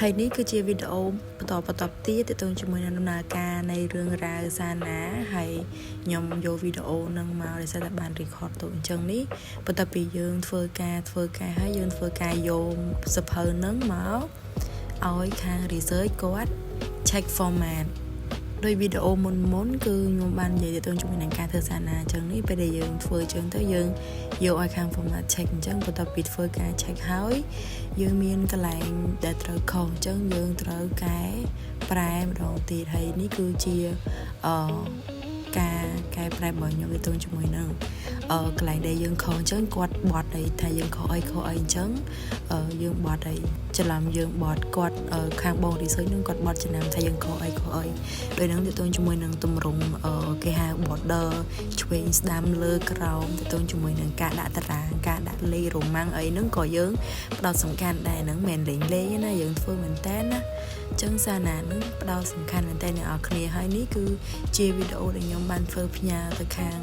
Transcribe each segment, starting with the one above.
ហើយនេះគឺជាវីដេអូបន្តទៀតទៅជាមួយនឹងដំណើរការនៃរឿងរ៉ាវសាណាហើយខ្ញុំយកវីដេអូនឹងមកដោយសារតែបាន record ទៅអញ្ចឹងនេះបន្ទាប់ពីយើងធ្វើការហើយយើងធ្វើការយកសភៅនឹងមកឲ្យខាង research គាត់ check format ដោយវីដេអូមុនគឺខ្ញុំបាននិយាយទៅជាមួយនឹងការធ្វើសាណាអញ្ចឹងនេះពេលដែលយើងធ្វើអញ្ចឹងទៅយើងយកឲ្យខាង format check អញ្ចឹងបន្ទាប់ពីធ្វើការ check ហើយយើងមានកន្លែងដែលត្រូវខុសអញ្ចឹងយើងត្រូវកែប្រែម្ដងទៀតហើយនេះគឺជាការកែប្រែរបស់ខ្ញុំទៅជាមួយនឹងកន្លែងដែលយើងខុសអញ្ចឹងគាត់បត់ឲ្យថាយើងខុសអីអញ្ចឹងយើងបត់ឲ្យច្រឡំយើងបត់គាត់ខាងបង research នឹងគាត់បត់ចំណាំថាយើងខុសអីពេលហ្នឹងទៅជាមួយនឹងទម្រង់គេហៅ border ឆ្វេងស្ដាំលើក្រោមទៅជាមួយនឹងការដាក់តារាងការដាក់លេខរ៉ូម៉ាំងអីហ្នឹងក៏យើងផ្ដោតសំខាន់ដែរហ្នឹងមិនមែនលេងណាយើងធ្វើមែនតើណាចឹងសារណានឹងផ្ដោតសំខាន់មែនតើអ្នកនរគ្នាហើយនេះគឺជាវីដេអូដែលខ្ញុំបានធ្វើផ្ញើទៅខាង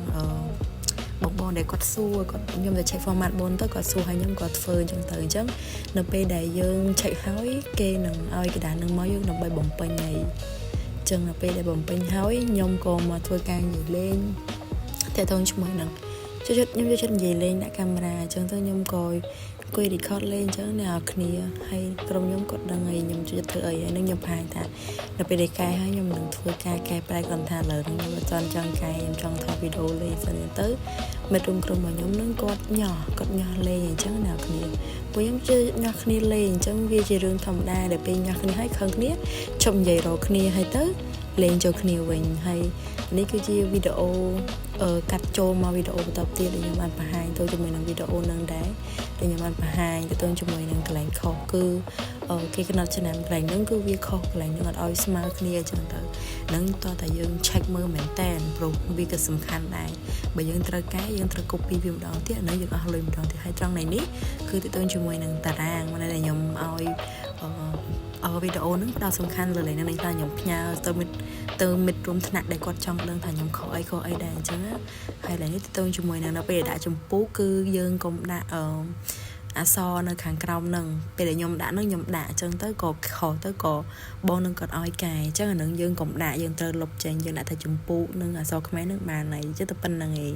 បងដែលគាត់សួរគាត់ខ្ញុំទៅ check format 4ទៅគាត់សួរឲ្យខ្ញុំគាត់ធ្វើអញ្ចឹងទៅអញ្ចឹងនៅពេលដែលយើង check ហើយគេនឹងឲ្យកដាននឹងមកយើងដើម្បីបំពេញហើយអញ្ចឹងនៅពេលដែលបំពេញហើយខ្ញុំក៏មកធ្វើការនិយាយលេងតើតើជាមួយនឹងខ្ញុំចូលចិត្តនិយាយលេងដាក់កាមេរ៉ាអញ្ចឹងទៅខ្ញុំក៏អង្គុយ record លេងអញ្ចឹងអ្នកនរគ្នាហើយក្រុមខ្ញុំគាត់ដឹងហើយខ្ញុំចូលចិត្តធ្វើអីហើយនឹងខ្ញុំផាយថានៅពេលដែលកែហើយខ្ញុំនឹងធ្វើការកែប្រែគាត់ថាលើខ្ញុំអត់ចង់កែខ្ញុំចង់ថតវីដេអូលេងសិនទៅមិត្តរួមក្រុមរបស់ខ្ញុំនឹងគាត់ញ៉ោះលេងអញ្ចឹងអ្នកនរគ្នាពួកខ្ញុំជឿញ៉ោះគ្នាលេងអញ្ចឹងវាជារឿងធម្មតាដែលពេលញ៉ោះគ្នាហើយខឹងគ្នាជប់និយាយរកគ្នាហើយទៅលេងចូលគ្នាវិញហើយនេះគឺជាវីដេអូកាត់ចូលមកវីដេអូបន្តទៀតដែលខ្ញុំបានបង្ហាញទៅជាមួយនឹងវីដេអូនឹងដែរដែលខ្ញុំបានបង្ហាញទៅជាមួយនឹងកន្លែងខុសគឺគេកំណត់ចំណាំកន្លែងហ្នឹងគឺវាខុសកន្លែងហ្នឹងអត់ឲ្យស្មើគ្នាអញ្ចឹងទៅហ្នឹងតោះតែយើង check មើលមែនតើព្រោះវាក៏សំខាន់ដែរបើយើងត្រូវកែយើងត្រូវ copy វាម្ដងទៀតអានេះយើងអស់លុយម្ដងទៀតហើយត្រង់នេះគឺទៅជាមួយនឹងតារាងមកដែលខ្ញុំឲ្យវីដេអូហ្នឹងផ្ដោតសំខាន់លើលេខហ្នឹងថាខ្ញុំផ្ញើទៅមិត្តរួមថ្នាក់ដែលគាត់ចង់ដឹងថាខ្ញុំខុសអីដែរអញ្ចឹងហើយឡើយនេះទៅជាមួយនឹងនៅពេលដាក់ចម្ពោះគឺយើងកុំដាក់អក្សរនៅខាងក្រោមហ្នឹងពេលដែលខ្ញុំដាក់ហ្នឹងខ្ញុំដាក់អញ្ចឹងទៅក៏ខុសទៅក៏បងនឹងគាត់ឲ្យកែអញ្ចឹងអានឹងយើងកុំដាក់យើងត្រូវលុបចេញយើងដាក់តែចម្ពោះនឹងអក្សរខ្មែរហ្នឹងបានហើយចិត្តតែប៉ុណ្្នឹងឯង